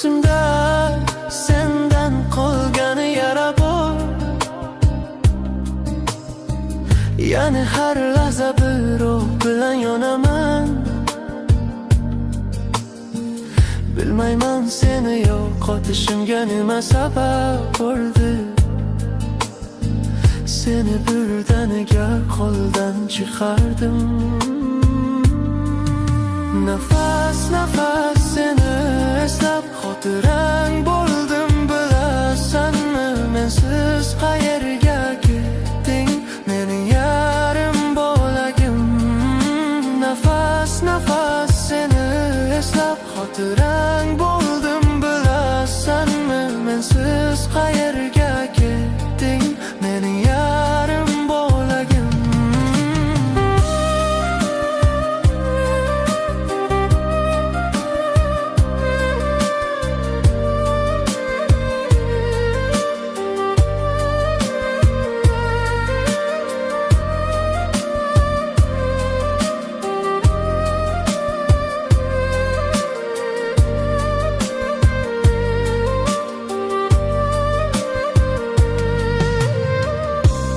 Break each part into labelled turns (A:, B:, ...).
A: Ko'ksimda sendan qolgani yara bor. Yani har lahza bir ruh bilan yonaman. Bilmayman seni yo'qotishimga nima sabab bo'ldi. Seni birdaniga qo'ldan chiqardim. Nafas nafas seni eslab xotirang bo'ldim. Bilasanmi mensiz qayerga ketding, mening yarim bo'lagim. Nafas nafas seni eslab xotirang bo'ldim. Bilasanmi mensiz qayerga ketding, mening yarim bo'lagim.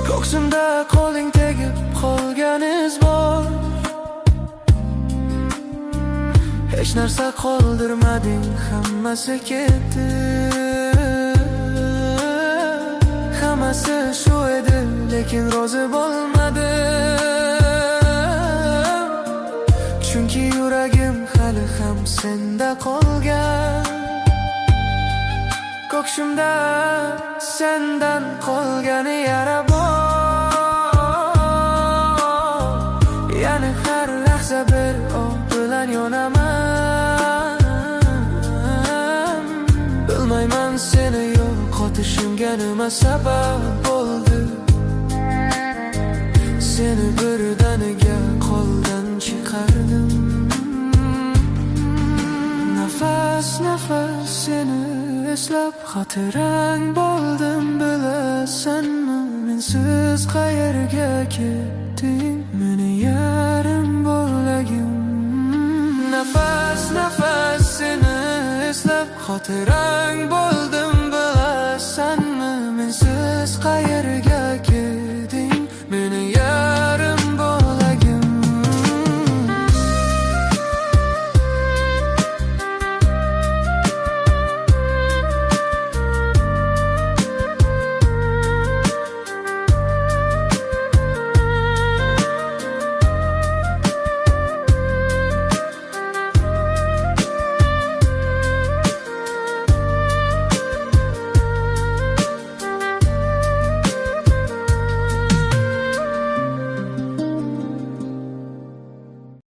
A: Ko'ksimda qo'ling tegib qolgan iz bor. Hech narsa qoldirmading, hammasi ketdi. Hammasi shu edi, lekin rozi bo'lmadim. Chunki yuragim hali ham senda qolgan. Ko'ksimda sendan qolgani yara bor. Yani har lahza bir o'q bilan yonaman. Bilmayman seni yo'qotishimga nima sabab bo'ldi. Seni birdaniga qo'ldan chiqardim. Nafas nafas seni eslab xotirang bo'ldim. Bilasanmi mensiz qayerga ketding, meni yarim bo'lagim. Nafas nafas seni eslab xotirang bo'ldim. Bilasanmi mensiz qayerga